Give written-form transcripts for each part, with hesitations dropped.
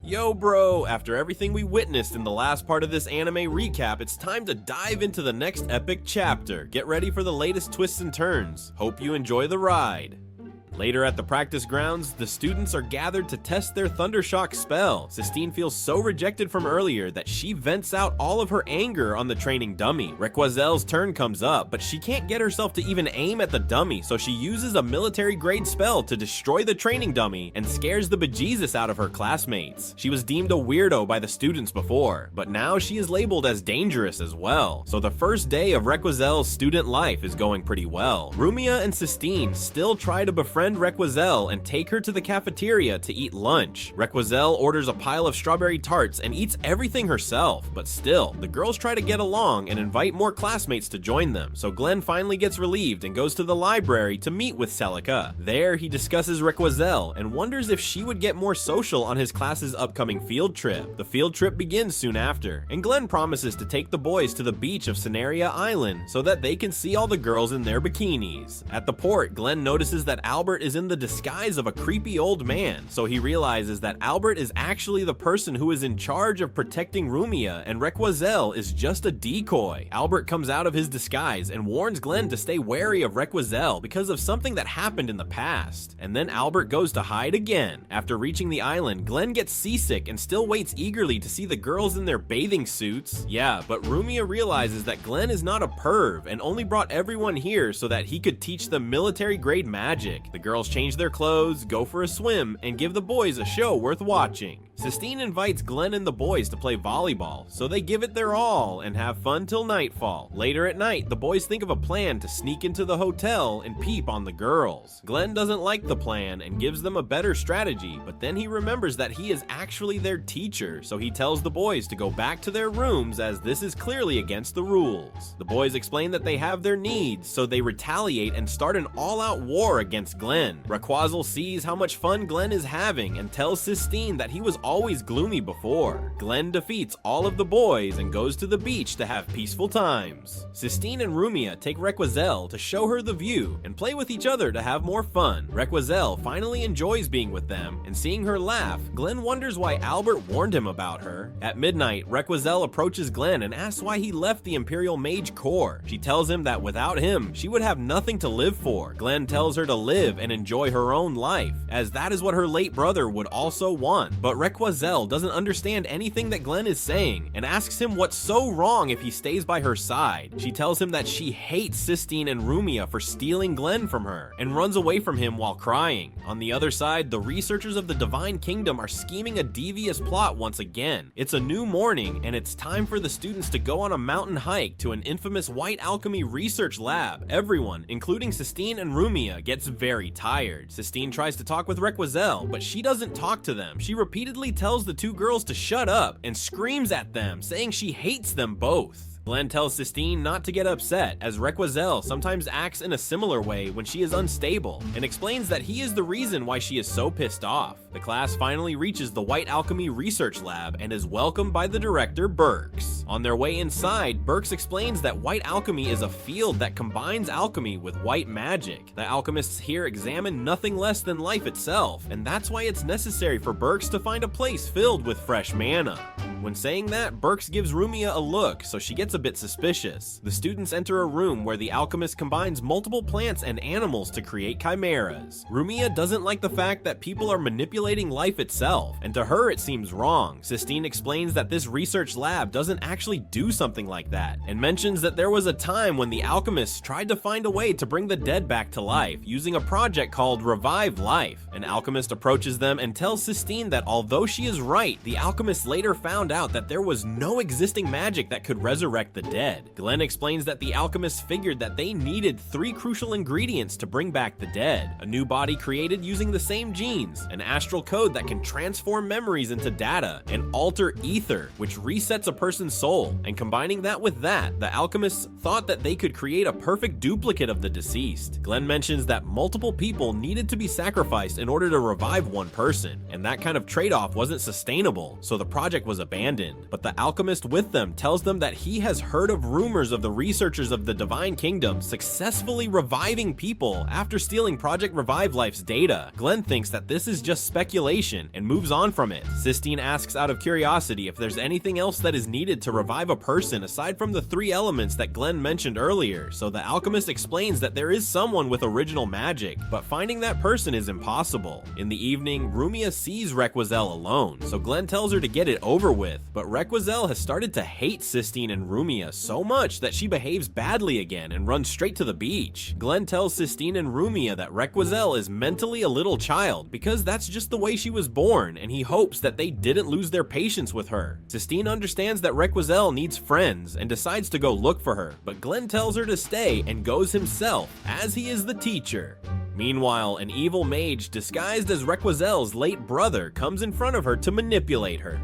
Yo bro, after everything we witnessed in the last part of this anime recap, it's time to dive into the next epic chapter. Get ready for the latest twists and turns. Hope you enjoy the ride. Later at the practice grounds, the students are gathered to test their Thundershock spell. Sistine feels so rejected from earlier that she vents out all of her anger on the training dummy. Requazelle's turn comes up, but she can't get herself to even aim at the dummy, so she uses a military-grade spell to destroy the training dummy and scares the bejesus out of her classmates. She was deemed a weirdo by the students before, but now she is labeled as dangerous as well. So the first day of Requazelle's student life is going pretty well. Rumia and Sistine still try to befriend Requazelle and take her to the cafeteria to eat lunch. Requazelle orders a pile of strawberry tarts and eats everything herself, but still, the girls try to get along and invite more classmates to join them, so Glenn finally gets relieved and goes to the library to meet with Celica. There, he discusses Requazelle and wonders if she would get more social on his class's upcoming field trip. The field trip begins soon after, and Glenn promises to take the boys to the beach of Cineria Island so that they can see all the girls in their bikinis. At the port, Glenn notices that Albert is in the disguise of a creepy old man, so he realizes that Albert is actually the person who is in charge of protecting Rumia and Requazelle is just a decoy. Albert comes out of his disguise and warns Glenn to stay wary of Requazelle because of something that happened in the past, and then Albert goes to hide again. After reaching the island, Glenn gets seasick and still waits eagerly to see the girls in their bathing suits. Yeah, but Rumia realizes that Glenn is not a perv and only brought everyone here so that he could teach them military-grade magic. The girls change their clothes, go for a swim, and give the boys a show worth watching. Sistine invites Glenn and the boys to play volleyball, so they give it their all and have fun till nightfall. Later at night, the boys think of a plan to sneak into the hotel and peep on the girls. Glenn doesn't like the plan and gives them a better strategy, but then he remembers that he is actually their teacher, so he tells the boys to go back to their rooms as this is clearly against the rules. The boys explain that they have their needs, so they retaliate and start an all-out war against Glenn. Requazel sees how much fun Glenn is having and tells Sistine that he was always gloomy before. Glenn defeats all of the boys and goes to the beach to have peaceful times. Sistine and Rumia take Requazelle to show her the view and play with each other to have more fun. Requazelle finally enjoys being with them, and seeing her laugh, Glenn wonders why Albert warned him about her. At midnight, Requazelle approaches Glenn and asks why he left the Imperial Mage Corps. She tells him that without him, she would have nothing to live for. Glenn tells her to live and enjoy her own life, as that is what her late brother would also want. But Requazelle doesn't understand anything that Glenn is saying and asks him what's so wrong if he stays by her side. She tells him that she hates Sistine and Rumia for stealing Glenn from her and runs away from him while crying. On the other side, the researchers of the Divine Kingdom are scheming a devious plot once again. It's a new morning and it's time for the students to go on a mountain hike to an infamous white alchemy research lab. Everyone, including Sistine and Rumia, gets very tired. Sistine tries to talk with Requazelle, but she doesn't talk to them. She repeatedly tells the two girls to shut up and screams at them, saying she hates them both. Glenn tells Sistine not to get upset, as Requazelle sometimes acts in a similar way when she is unstable, and explains that he is the reason why she is so pissed off. The class finally reaches the White Alchemy Research Lab and is welcomed by the director, Burks. On their way inside, Burks explains that white alchemy is a field that combines alchemy with white magic. The alchemists here examine nothing less than life itself, and that's why it's necessary for Burks to find a place filled with fresh mana. When saying that, Burks gives Rumia a look, so she gets a bit suspicious. The students enter a room where the alchemist combines multiple plants and animals to create chimeras. Rumia doesn't like the fact that people are manipulating life itself, and to her it seems wrong. Sistine explains that this research lab doesn't actually do something like that, and mentions that there was a time when the alchemists tried to find a way to bring the dead back to life using a project called Revive Life. An alchemist approaches them and tells Sistine that although she is right, the alchemists later found out that there was no existing magic that could resurrect the dead. Glenn explains that the alchemists figured that they needed 3 crucial ingredients to bring back the dead: a new body created using the same genes, an astral code that can transform memories into data, and alter ether, which resets a person's soul. And combining that with that, the alchemists thought that they could create a perfect duplicate of the deceased. Glenn mentions that multiple people needed to be sacrificed in order to revive one person, and that kind of trade-off wasn't sustainable, so the project was abandoned. abandoned. But the alchemist with them tells them that he has heard of rumors of the researchers of the Divine Kingdom successfully reviving people after stealing Project Revive Life's data. Glenn thinks that this is just speculation and moves on from it. Sistine asks out of curiosity if there's anything else that is needed to revive a person aside from the 3 elements that Glenn mentioned earlier, so the alchemist explains that there is someone with original magic, but finding that person is impossible. In the evening, Rumia sees Requiselle alone, so Glenn tells her to get it over with, but Requiselle has started to hate Sistine and Rumia so much that she behaves badly again and runs straight to the beach. Glenn tells Sistine and Rumia that Requiselle is mentally a little child because that's just the way she was born, and he hopes that they didn't lose their patience with her. Sistine understands that Requiselle needs friends and decides to go look for her, but Glenn tells her to stay and goes himself, as he is the teacher. Meanwhile, an evil mage disguised as Requiselle's late brother comes in front of her to manipulate her.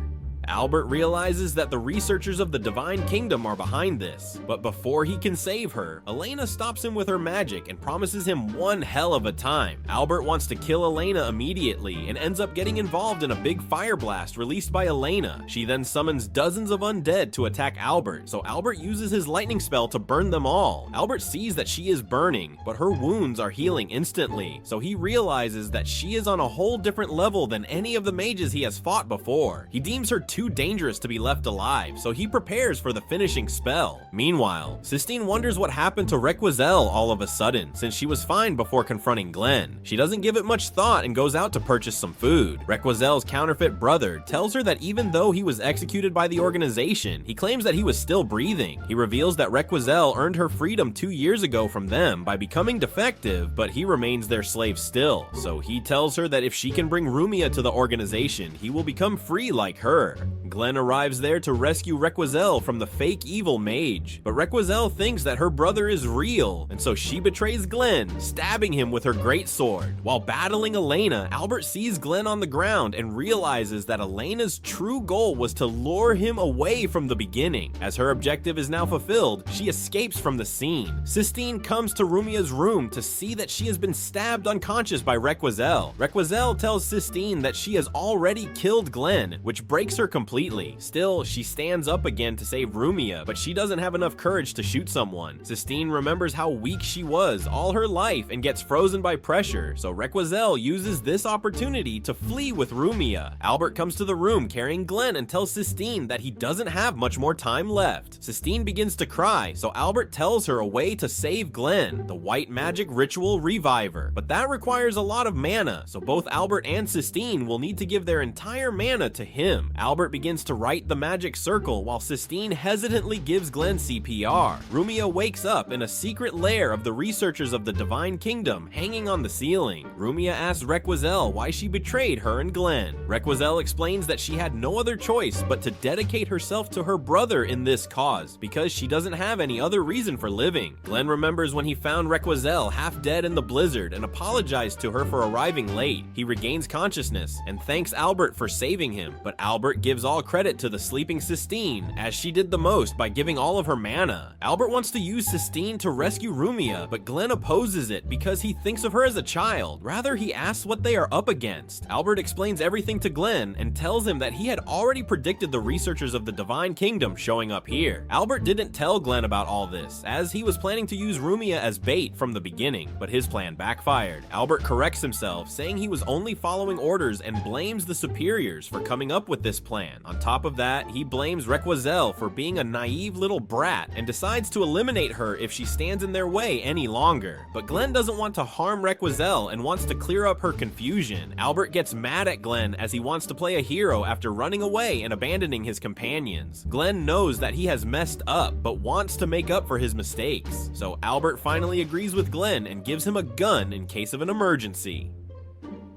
Albert realizes that the researchers of the Divine Kingdom are behind this, but before he can save her, Elena stops him with her magic and promises him one hell of a time. Albert wants to kill Elena immediately and ends up getting involved in a big fire blast released by Elena. She then summons dozens of undead to attack Albert, so Albert uses his lightning spell to burn them all. Albert sees that she is burning, but her wounds are healing instantly, so he realizes that she is on a whole different level than any of the mages he has fought before. He deems her too dangerous to be left alive, so he prepares for the finishing spell. Meanwhile, Sistine wonders what happened to Requiselle all of a sudden, since she was fine before confronting Glenn. She doesn't give it much thought and goes out to purchase some food. Requiselle's counterfeit brother tells her that even though he was executed by the organization, he claims that he was still breathing. He reveals that Requiselle earned her freedom 2 years ago from them by becoming defective, but he remains their slave still. So he tells her that if she can bring Rumia to the organization, he will become free like her. Glenn arrives there to rescue Requiselle from the fake evil mage, but Requiselle thinks that her brother is real, and so she betrays Glenn, stabbing him with her greatsword. While battling Elena, Albert sees Glenn on the ground and realizes that Elena's true goal was to lure him away from the beginning. As her objective is now fulfilled, she escapes from the scene. Sistine comes to Rumia's room to see that she has been stabbed unconscious by Requiselle. Requiselle tells Sistine that she has already killed Glenn, which breaks her completely. Still, she stands up again to save Rumia, but she doesn't have enough courage to shoot someone. Sistine remembers how weak she was all her life and gets frozen by pressure, so Requiselle uses this opportunity to flee with Rumia. Albert comes to the room carrying Glenn and tells Sistine that he doesn't have much more time left. Sistine begins to cry, so Albert tells her a way to save Glenn, the white magic ritual reviver, but that requires a lot of mana, so both Albert and Sistine will need to give their entire mana to him. Albert begins to write the magic circle while Sistine hesitantly gives Glenn CPR. Rumia wakes up in a secret lair of the researchers of the Divine Kingdom hanging on the ceiling. Rumia asks Requiselle why she betrayed her and Glenn. Requiselle explains that she had no other choice but to dedicate herself to her brother in this cause, because she doesn't have any other reason for living. Glenn remembers when he found Requiselle half dead in the blizzard and apologized to her for arriving late. He regains consciousness and thanks Albert for saving him, but Albert gives all credit to the sleeping Sistine, as she did the most by giving all of her mana. Albert wants to use Sistine to rescue Rumia, but Glenn opposes it because he thinks of her as a child. Rather, he asks what they are up against. Albert explains everything to Glenn and tells him that he had already predicted the researchers of the Divine Kingdom showing up here. Albert didn't tell Glenn about all this, as he was planning to use Rumia as bait from the beginning, but his plan backfired. Albert corrects himself, saying he was only following orders and blames the superiors for coming up with this plan. On top of that, he blames Requiselle for being a naive little brat and decides to eliminate her if she stands in their way any longer. But Glenn doesn't want to harm Requiselle and wants to clear up her confusion. Albert gets mad at Glenn as he wants to play a hero after running away and abandoning his companions. Glenn knows that he has messed up, but wants to make up for his mistakes. So Albert finally agrees with Glenn and gives him a gun in case of an emergency.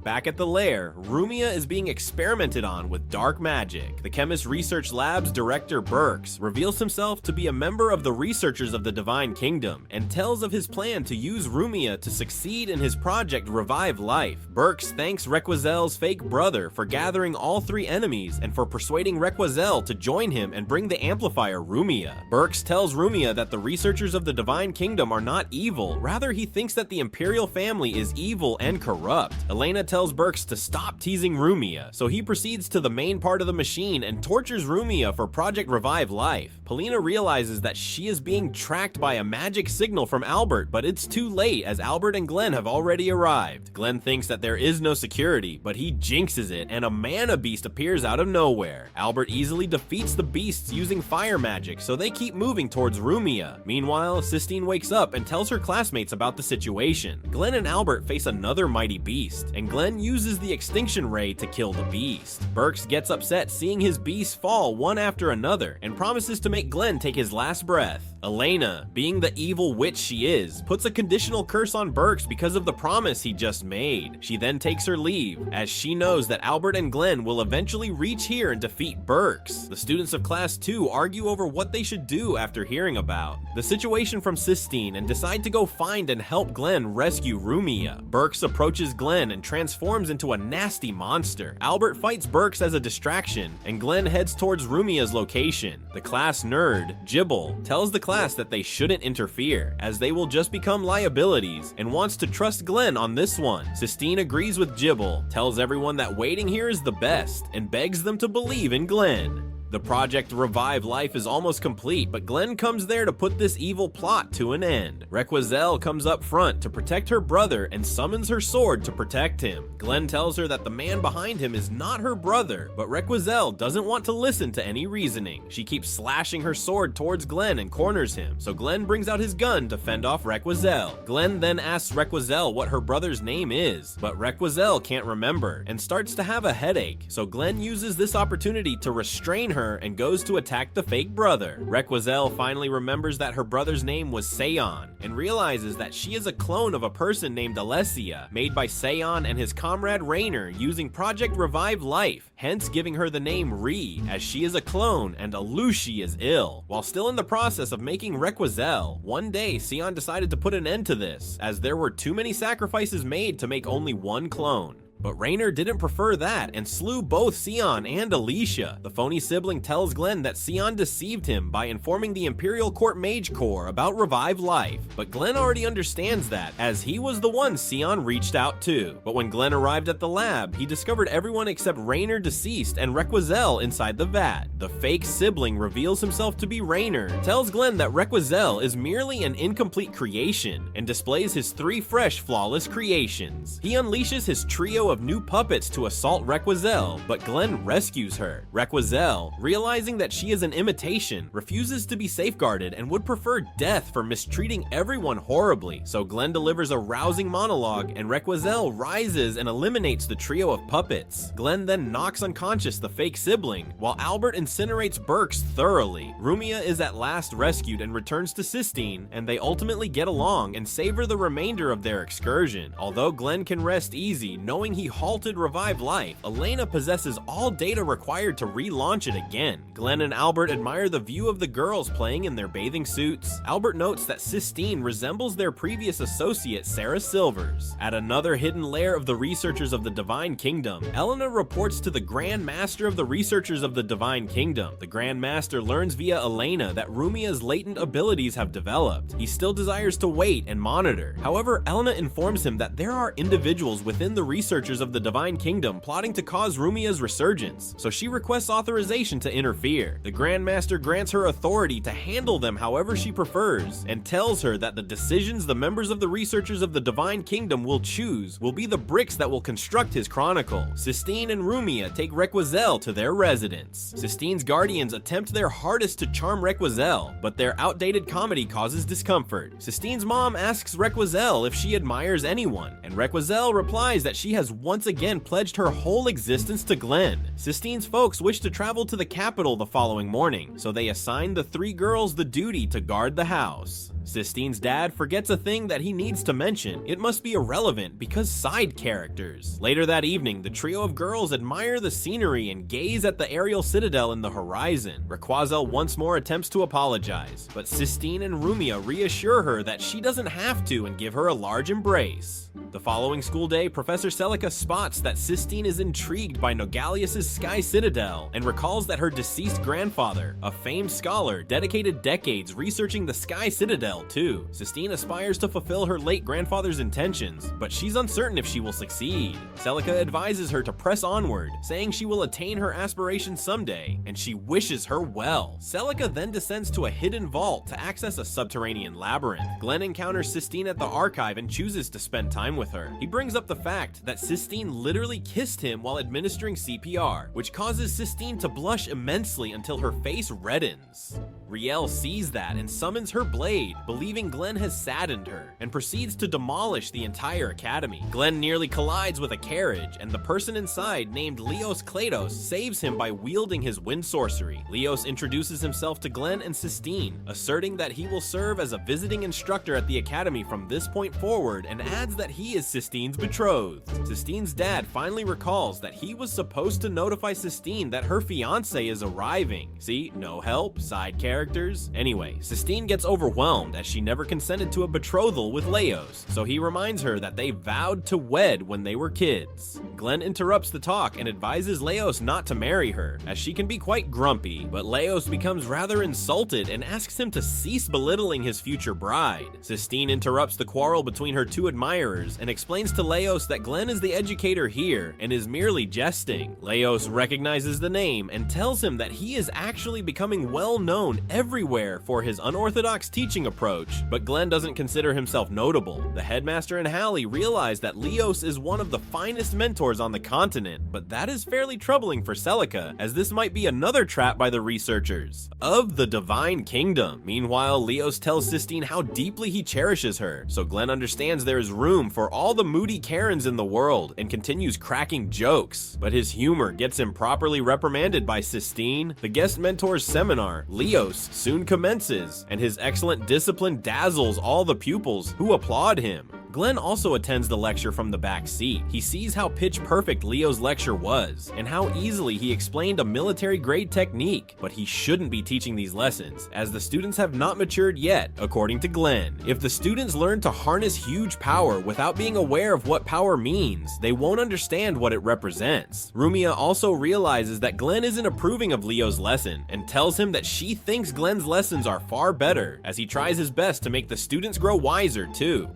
Back at the lair, Rumia is being experimented on with dark magic. The Chemist Research Lab's director, Burks, reveals himself to be a member of the researchers of the Divine Kingdom and tells of his plan to use Rumia to succeed in his project Revive Life. Burks thanks Requiselle's fake brother for gathering all 3 enemies and for persuading Requiselle to join him and bring the amplifier Rumia. Burks tells Rumia that the researchers of the Divine Kingdom are not evil, rather he thinks that the Imperial family is evil and corrupt. Elena tells tells Burks to stop teasing Rumia, so he proceeds to the main part of the machine and tortures Rumia for Project Revive Life. Polina realizes that she is being tracked by a magic signal from Albert, but it's too late as Albert and Glenn have already arrived. Glenn thinks that there is no security, but he jinxes it and a mana beast appears out of nowhere. Albert easily defeats the beasts using fire magic, so they keep moving towards Rumia. Meanwhile, Sistine wakes up and tells her classmates about the situation. Glenn and Albert face another mighty beast, and Glenn uses the extinction ray to kill the beast. Burks gets upset seeing his beasts fall one after another and promises to make Glenn take his last breath. Elena, being the evil witch she is, puts a conditional curse on Burks because of the promise he just made. She then takes her leave, as she knows that Albert and Glenn will eventually reach here and defeat Burks. The students of Class 2 argue over what they should do after hearing about the situation from Sistine and decide to go find and help Glenn rescue Rumia. Burks approaches Glenn and transforms into a nasty monster. Albert fights Burks as a distraction, and Glenn heads towards Rumia's location. The class nerd, Jibble, tells the class that they shouldn't interfere, as they will just become liabilities, and wants to trust Glenn on this one. Sistine agrees with Jibble, tells everyone that waiting here is the best, and begs them to believe in Glenn. The Project Revive Life is almost complete, but Glenn comes there to put this evil plot to an end. Requiselle comes up front to protect her brother and summons her sword to protect him. Glenn tells her that the man behind him is not her brother, but Requiselle doesn't want to listen to any reasoning. She keeps slashing her sword towards Glenn and corners him, so Glenn brings out his gun to fend off Requiselle. Glenn then asks Requiselle what her brother's name is, but Requiselle can't remember and starts to have a headache, so Glenn uses this opportunity to restrain her and goes to attack the fake brother. Requiselle finally remembers that her brother's name was Seion and realizes that she is a clone of a person named Alessia, made by Seion and his comrade Rainer using Project Revive Life, hence giving her the name Ri, as she is a clone and Alushi is ill. While still in the process of making Requiselle, one day Seion decided to put an end to this, as there were too many sacrifices made to make only one clone. But Rainer didn't prefer that and slew both Seion and Alicia. The phony sibling tells Glenn that Seion deceived him by informing the Imperial Court Mage Corps about Revive Life, but Glenn already understands that, as he was the one Seion reached out to. But when Glenn arrived at the lab, he discovered everyone except Rainer deceased and Requiselle inside the vat. The fake sibling reveals himself to be Rainer, tells Glenn that Requiselle is merely an incomplete creation, and displays his 3 fresh, flawless creations. He unleashes his trio of new puppets to assault Requiselle, but Glenn rescues her. Requiselle, realizing that she is an imitation, refuses to be safeguarded and would prefer death for mistreating everyone horribly, so Glenn delivers a rousing monologue and Requiselle rises and eliminates the trio of puppets. Glenn then knocks unconscious the fake sibling, while Albert incinerates Burks thoroughly. Rumia is at last rescued and returns to Sistine, and they ultimately get along and savor the remainder of their excursion. Although Glenn can rest easy, knowing he halted Revive Life, Elena possesses all data required to relaunch it again. Glenn and Albert admire the view of the girls playing in their bathing suits. Albert notes that Sistine resembles their previous associate Sarah Silvers. At another hidden lair of the researchers of the Divine Kingdom, Elena reports to the Grand Master of the researchers of the Divine Kingdom. The Grand Master learns via Elena that Rumia's latent abilities have developed. He still desires to wait and monitor. However, Elena informs him that there are individuals within the researchers of the Divine Kingdom plotting to cause Rumia's resurgence, so she requests authorization to interfere. The Grand Master grants her authority to handle them however she prefers, and tells her that the decisions the members of the researchers of the Divine Kingdom will choose will be the bricks that will construct his chronicle. Sistine and Rumia take Requiselle to their residence. Sistine's guardians attempt their hardest to charm Requiselle, but their outdated comedy causes discomfort. Sistine's mom asks Requiselle if she admires anyone, and Requiselle replies that she has once again pledged her whole existence to Glenn. Sistine's folks wish to travel to the capital the following morning, so they assign the 3 girls the duty to guard the house. Sistine's dad forgets a thing that he needs to mention. It must be irrelevant because side characters. Later that evening, the trio of girls admire the scenery and gaze at the aerial citadel in the horizon. Requiselle once more attempts to apologize, but Sistine and Rumia reassure her that she doesn't have to and give her a large embrace. The following school day, Professor Celica spots that Sistine is intrigued by Nogalius's Sky Citadel and recalls that her deceased grandfather, a famed scholar, dedicated decades researching the Sky Citadel well, too. Sistine aspires to fulfill her late grandfather's intentions, but she's uncertain if she will succeed. Celica advises her to press onward, saying she will attain her aspirations someday, and she wishes her well. Celica then descends to a hidden vault to access a subterranean labyrinth. Glenn encounters Sistine at the archive and chooses to spend time with her. He brings up the fact that Sistine literally kissed him while administering CPR, which causes Sistine to blush immensely until her face reddens. Riel sees that and summons her blade, believing Glenn has saddened her, and proceeds to demolish the entire academy. Glenn nearly collides with a carriage, and the person inside, named Leos Klados, saves him by wielding his wind sorcery. Leos introduces himself to Glenn and Sistine, asserting that he will serve as a visiting instructor at the academy from this point forward, and adds that he is Sistine's betrothed. Sistine's dad finally recalls that he was supposed to notify Sistine that her fiance is arriving. See, no help, side characters. Anyway, Sistine gets overwhelmed as she never consented to a betrothal with Leos, so he reminds her that they vowed to wed when they were kids. Glenn interrupts the talk and advises Leos not to marry her, as she can be quite grumpy, but Leos becomes rather insulted and asks him to cease belittling his future bride. Sistine interrupts the quarrel between her two admirers and explains to Leos that Glenn is the educator here and is merely jesting. Leos recognizes the name and tells him that he is actually becoming well known everywhere for his unorthodox teaching approach, but Glenn doesn't consider himself notable. The headmaster and Hallie realize that Leos is one of the finest mentors on the continent, but that is fairly troubling for Celica, as this might be another trap by the researchers of the Divine Kingdom. Meanwhile, Leos tells Sistine how deeply he cherishes her, so Glenn understands there is room for all the moody Karens in the world and continues cracking jokes, but his humor gets him properly reprimanded by Sistine. The guest mentor's seminar, Leos, soon commences, and his excellent discipline dazzles all the pupils, who applaud him. Glenn also attends the lecture from the back seat. He sees how pitch perfect Leo's lecture was, and how easily he explained a military grade technique, but he shouldn't be teaching these lessons, as the students have not matured yet, according to Glenn. If the students learn to harness huge power without being aware of what power means, they won't understand what it represents. Rumia also realizes that Glenn isn't approving of Leo's lesson, and tells him that she thinks Glenn's lessons are far better, as he tries his best to make the students grow wiser too.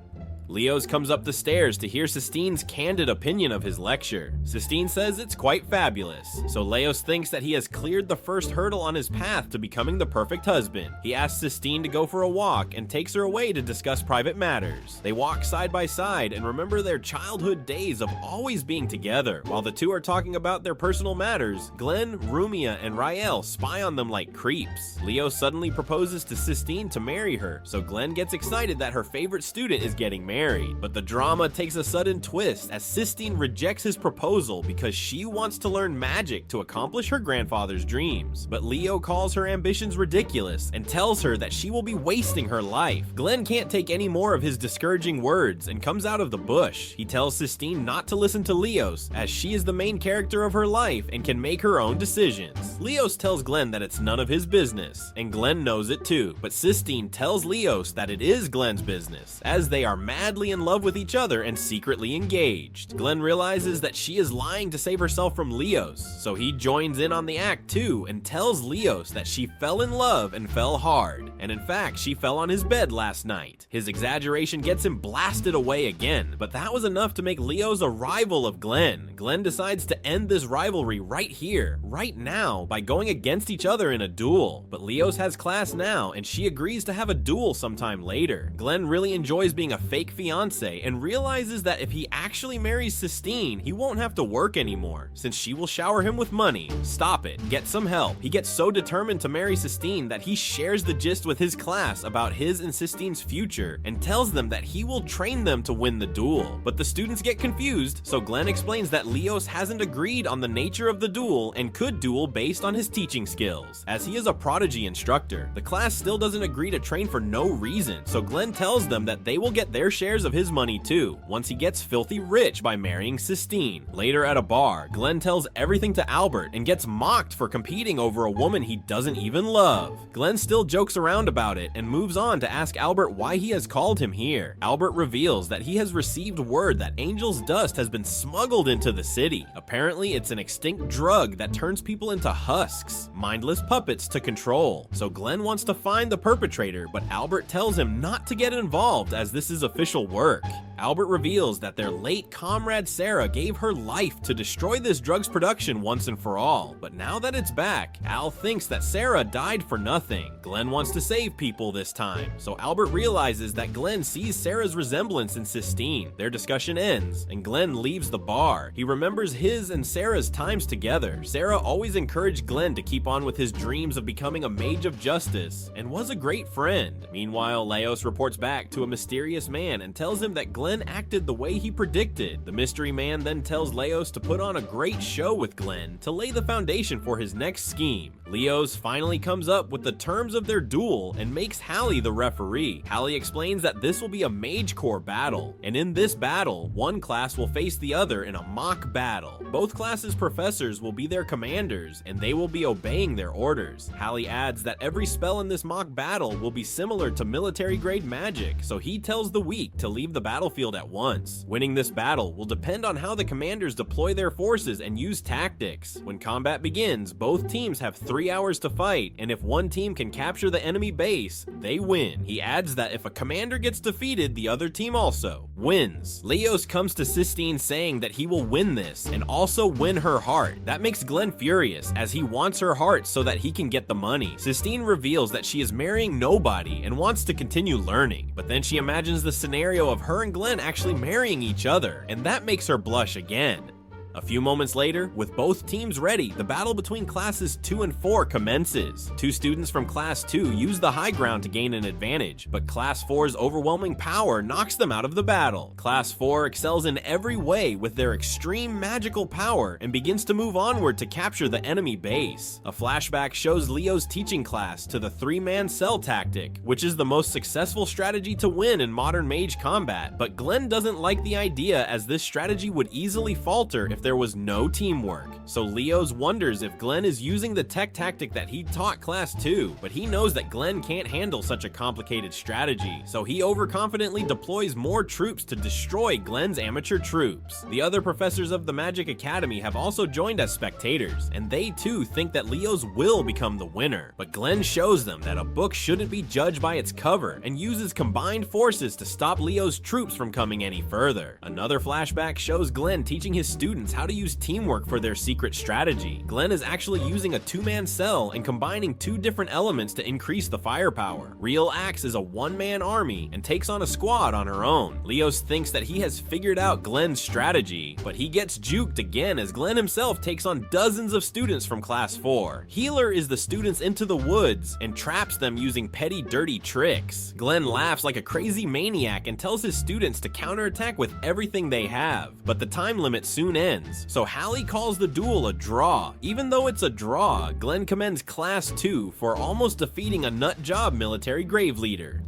Leos comes up the stairs to hear Sistine's candid opinion of his lecture. Sistine says it's quite fabulous, so Leos thinks that he has cleared the first hurdle on his path to becoming the perfect husband. He asks Sistine to go for a walk and takes her away to discuss private matters. They walk side by side and remember their childhood days of always being together. While the two are talking about their personal matters, Glenn, Rumia, and Rael spy on them like creeps. Leo suddenly proposes to Sistine to marry her, so Glenn gets excited that her favorite student is getting married. But the drama takes a sudden twist as Sistine rejects his proposal because she wants to learn magic to accomplish her grandfather's dreams. But Leo calls her ambitions ridiculous and tells her that she will be wasting her life. Glenn can't take any more of his discouraging words and comes out of the bush. He tells Sistine not to listen to Leos, as she is the main character of her life and can make her own decisions. Leos tells Glenn that it's none of his business, and Glenn knows it too, but Sistine tells Leos that it is Glenn's business, as they are madly in love with each other and secretly engaged. Glenn realizes that she is lying to save herself from Leos, so he joins in on the act too and tells Leos that she fell in love and fell hard, and in fact she fell on his bed last night. His exaggeration gets him blasted away again, but that was enough to make Leos a rival of Glenn. Glenn decides to end this rivalry right here, right now, by going against each other in a duel, but Leos has class now and she agrees to have a duel sometime later. Glenn really enjoys being a fake fiance and realizes that if he actually marries Sistine, he won't have to work anymore, since she will shower him with money. Stop it, get some help. He gets so determined to marry Sistine that he shares the gist with his class about his and Sistine's future and tells them that he will train them to win the duel. But the students get confused, so Glenn explains that Leos hasn't agreed on the nature of the duel and could duel based on his teaching skills, as he is a prodigy instructor. The class still doesn't agree to train for no reason, so Glenn tells them that they will get their share shares of his money too, once he gets filthy rich by marrying Sistine. Later at a bar, Glenn tells everything to Albert and gets mocked for competing over a woman he doesn't even love. Glenn still jokes around about it and moves on to ask Albert why he has called him here. Albert reveals that he has received word that Angel's dust has been smuggled into the city. Apparently, it's an extinct drug that turns people into husks, mindless puppets to control. So Glenn wants to find the perpetrator, but Albert tells him not to get involved as this is official work. Albert reveals that their late comrade Sarah gave her life to destroy this drug's production once and for all, but now that it's back, Al thinks that Sarah died for nothing. Glenn wants to save people this time, so Albert realizes that Glenn sees Sarah's resemblance in Sistine. Their discussion ends, and Glenn leaves the bar. He remembers his and Sarah's times together. Sarah always encouraged Glenn to keep on with his dreams of becoming a mage of justice, and was a great friend. Meanwhile, Leos reports back to a mysterious man and tells him that Glenn acted the way he predicted. The mystery man then tells Leos to put on a great show with Glenn to lay the foundation for his next scheme. Leos finally comes up with the terms of their duel and makes Hallie the referee. Hallie explains that this will be a Mage Corps battle, and in this battle, one class will face the other in a mock battle. Both classes' professors will be their commanders, and they will be obeying their orders. Hallie adds that every spell in this mock battle will be similar to military-grade magic, so he tells the weak to leave the battlefield at once. Winning this battle will depend on how the commanders deploy their forces and use tactics. When combat begins, both teams have 3 hours to fight, and if one team can capture the enemy base, they win. He adds that if a commander gets defeated, the other team also wins. Leos comes to Sistine saying that he will win this and also win her heart. That makes Glenn furious, as he wants her heart so that he can get the money. Sistine reveals that she is marrying nobody and wants to continue learning, but then she imagines the scenario of her and Glenn actually marrying each other, and that makes her blush again. A few moments later, with both teams ready, the battle between classes 2 and 4 commences. 2 students from class 2 use the high ground to gain an advantage, but class 4's overwhelming power knocks them out of the battle. Class 4 excels in every way with their extreme magical power and begins to move onward to capture the enemy base. A flashback shows Leo's teaching class to the 3-man cell tactic, which is the most successful strategy to win in modern mage combat, but Glenn doesn't like the idea as this strategy would easily falter if there was no teamwork. So Leos wonders if Glenn is using the tech tactic that he taught class 2, but he knows that Glenn can't handle such a complicated strategy, so he overconfidently deploys more troops to destroy Glenn's amateur troops. The other professors of the Magic Academy have also joined as spectators, and they too think that Leos will become the winner, but Glenn shows them that a book shouldn't be judged by its cover and uses combined forces to stop Leo's troops from coming any further. Another flashback shows Glenn teaching his students how to use teamwork for their secret strategy. Glenn is actually using a 2-man cell and combining 2 different elements to increase the firepower. Real Axe is a 1-man army and takes on a squad on her own. Leos thinks that he has figured out Glenn's strategy, but he gets juked again as Glenn himself takes on dozens of students from class 4. Healer is the students into the woods and traps them using petty dirty tricks. Glenn laughs like a crazy maniac and tells his students to counterattack with everything they have, but the time limit soon ends. So Hallie calls the duel a draw. Even though it's a draw, Glenn commends class 2 for almost defeating a nutjob military grave leader.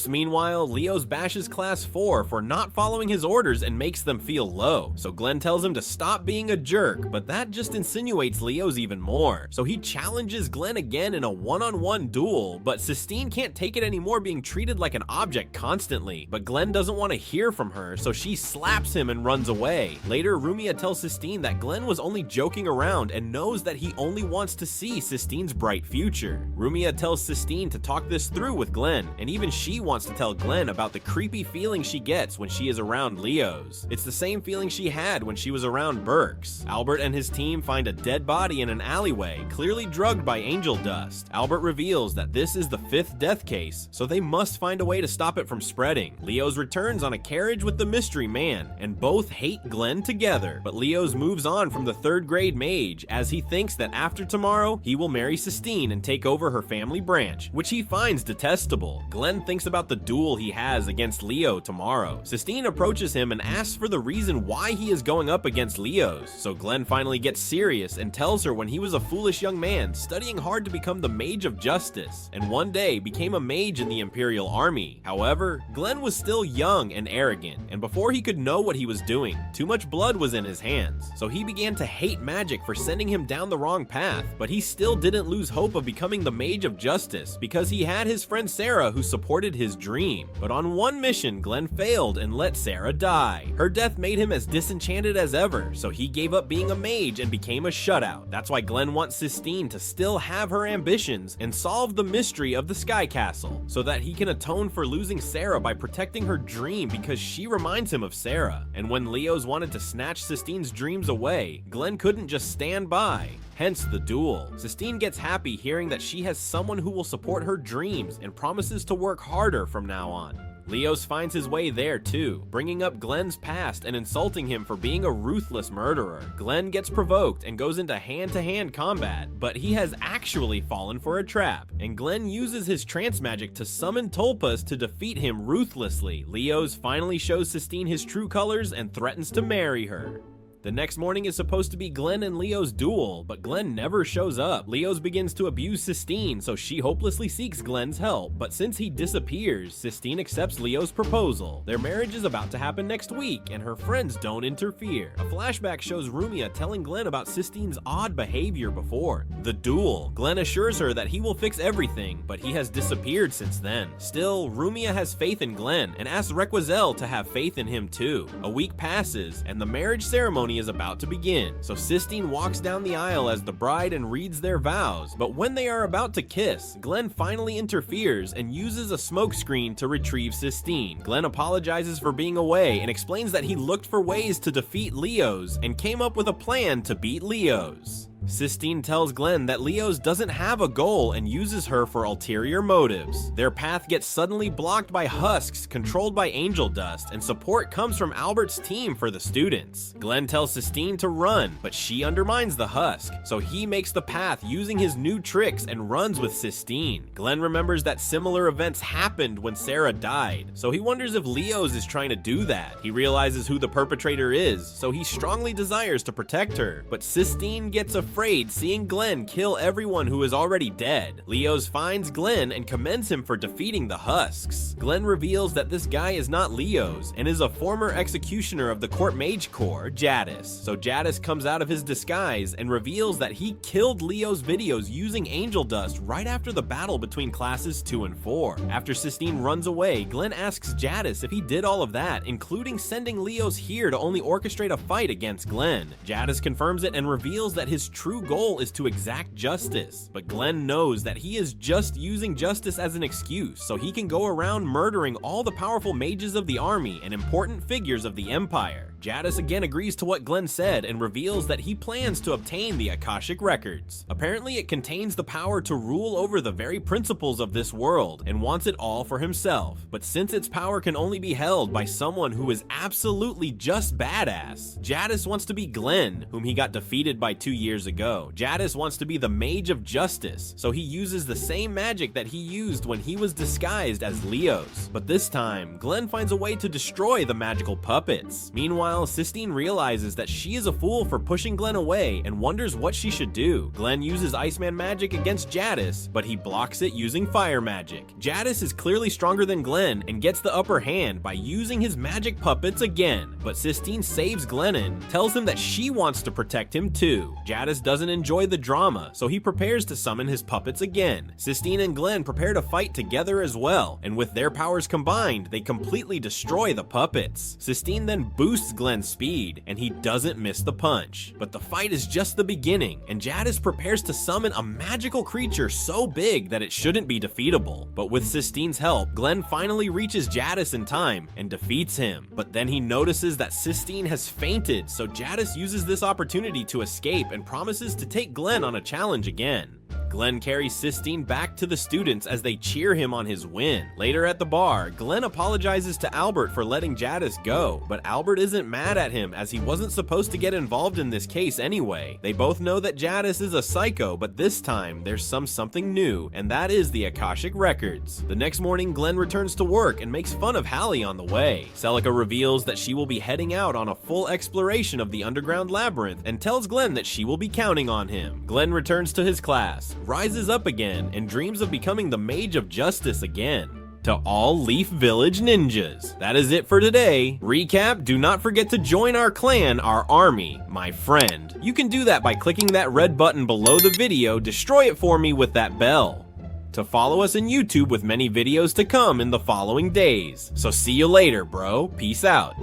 Meanwhile, Leos bashes class 4 for not following his orders and makes them feel low. So Glenn tells him to stop being a jerk, but that just insinuates Leos even more. So he challenges Glenn again in a one-on-one duel, but Sistine can't take it anymore being treated like an object constantly. But Glenn doesn't want to hear from her, so she slaps him and runs away. Later, Rumia tells Sistine that Glenn was only joking around and knows that he only wants to see Sistine's bright future. Rumia tells Sistine to talk this through with Glenn, and even she wants to tell Glenn about the creepy feeling she gets when she is around Leos. It's the same feeling she had when she was around Burks. Albert and his team find a dead body in an alleyway, clearly drugged by angel dust. Albert reveals that this is the 5th death case, so they must find a way to stop it from spreading. Leos returns on a carriage with the mystery man, and both hate Glenn together, but Leos moves on from the 3rd grade mage as he thinks that after tomorrow, he will marry Sistine and take over her family branch, which he finds detestable. Glenn thinks about the duel he has against Leo tomorrow. Sistine approaches him and asks for the reason why he is going up against Leos, so Glenn finally gets serious and tells her when he was a foolish young man studying hard to become the Mage of Justice, and one day became a mage in the Imperial Army. However, Glenn was still young and arrogant, and before he could know what he was doing, too much blood was in his hands, so he began to hate magic for sending him down the wrong path. But he still didn't lose hope of becoming the Mage of Justice because he had his friend Sarah who supported his dream. But on one mission, Glenn failed and let Sarah die. Her death made him as disenchanted as ever, so he gave up being a mage and became a shutout. That's why Glenn wants Sistine to still have her ambitions and solve the mystery of the Sky Castle, so that he can atone for losing Sarah by protecting her dream because she reminds him of Sarah. And when Leos wanted to snatch Sistine's dreams away, Glenn couldn't just stand by. Hence the duel. Sistine gets happy hearing that she has someone who will support her dreams and promises to work harder from now on. Leos finds his way there too, bringing up Glenn's past and insulting him for being a ruthless murderer. Glenn gets provoked and goes into hand-to-hand combat, but he has actually fallen for a trap, and Glenn uses his trance magic to summon Tulpas to defeat him ruthlessly. Leos finally shows Sistine his true colors and threatens to marry her. The next morning is supposed to be Glenn and Leo's duel, but Glenn never shows up. Leos begins to abuse Sistine, so she hopelessly seeks Glenn's help, but since he disappears, Sistine accepts Leo's proposal. Their marriage is about to happen next week, and her friends don't interfere. A flashback shows Rumia telling Glenn about Sistine's odd behavior before the duel. Glenn assures her that he will fix everything, but he has disappeared since then. Still, Rumia has faith in Glenn, and asks Requisel to have faith in him too. A week passes, and the marriage ceremony is about to begin, so Sistine walks down the aisle as the bride and reads their vows, but when they are about to kiss, Glenn finally interferes and uses a smokescreen to retrieve Sistine. Glenn apologizes for being away and explains that he looked for ways to defeat Leos and came up with a plan to beat Leos. Sistine tells Glenn that Leos doesn't have a goal and uses her for ulterior motives. Their path gets suddenly blocked by husks controlled by angel dust, and support comes from Albert's team for the students. Glenn tells Sistine to run, but she undermines the husk, so he makes the path using his new tricks and runs with Sistine. Glenn remembers that similar events happened when Sarah died, so he wonders if Leos is trying to do that. He realizes who the perpetrator is, so he strongly desires to protect her, but Sistine gets afraid seeing Glenn kill everyone who is already dead. Leos finds Glenn and commends him for defeating the husks. Glenn reveals that this guy is not Leos and is a former executioner of the Court Mage Corps, Jadis. So Jadis comes out of his disguise and reveals that he killed Leo's videos using angel dust right after the battle between classes 2 and 4. After Sistine runs away, Glenn asks Jadis if he did all of that, including sending Leos here to only orchestrate a fight against Glenn. Jadis confirms it and reveals that his true goal is to exact justice, but Glenn knows that he is just using justice as an excuse so he can go around murdering all the powerful mages of the army and important figures of the Empire. Jadis again agrees to what Glenn said and reveals that he plans to obtain the Akashic Records. Apparently it contains the power to rule over the very principles of this world and wants it all for himself, but since its power can only be held by someone who is absolutely just badass, Jadis wants to be Glenn, whom he got defeated by 2 years ago. Jadis wants to be the Mage of Justice, so he uses the same magic that he used when he was disguised as Leos. But this time, Glenn finds a way to destroy the magical puppets. Meanwhile, Sistine realizes that she is a fool for pushing Glenn away and wonders what she should do. Glenn uses Iceman magic against Jadis, but he blocks it using fire magic. Jadis is clearly stronger than Glenn and gets the upper hand by using his magic puppets again, but Sistine saves Glennon, tells him that she wants to protect him too. Jadis doesn't enjoy the drama, so he prepares to summon his puppets again. Sistine and Glenn prepare to fight together as well, and with their powers combined, they completely destroy the puppets. Sistine then boosts Glenn's speed, and he doesn't miss the punch. But the fight is just the beginning, and Jadis prepares to summon a magical creature so big that it shouldn't be defeatable. But with Sistine's help, Glenn finally reaches Jadis in time and defeats him. But then he notices that Sistine has fainted, so Jadis uses this opportunity to escape and promises to take Glenn on a challenge again. Glenn carries Sistine back to the students as they cheer him on his win. Later at the bar, Glenn apologizes to Albert for letting Jadis go, but Albert isn't mad at him as he wasn't supposed to get involved in this case anyway. They both know that Jadis is a psycho, but this time there's something new, and that is the Akashic Records. The next morning, Glenn returns to work and makes fun of Hallie on the way. Celica reveals that she will be heading out on a full exploration of the underground labyrinth and tells Glenn that she will be counting on him. Glenn returns to his class, rises up again, and dreams of becoming the Mage of Justice again. To all Leaf Village ninjas. That is it for today. Recap, do not forget to join our clan, our army, my friend. You can do that by clicking that red button below the video, destroy it for me with that bell. To follow us on YouTube with many videos to come in the following days. So see you later, bro. Peace out.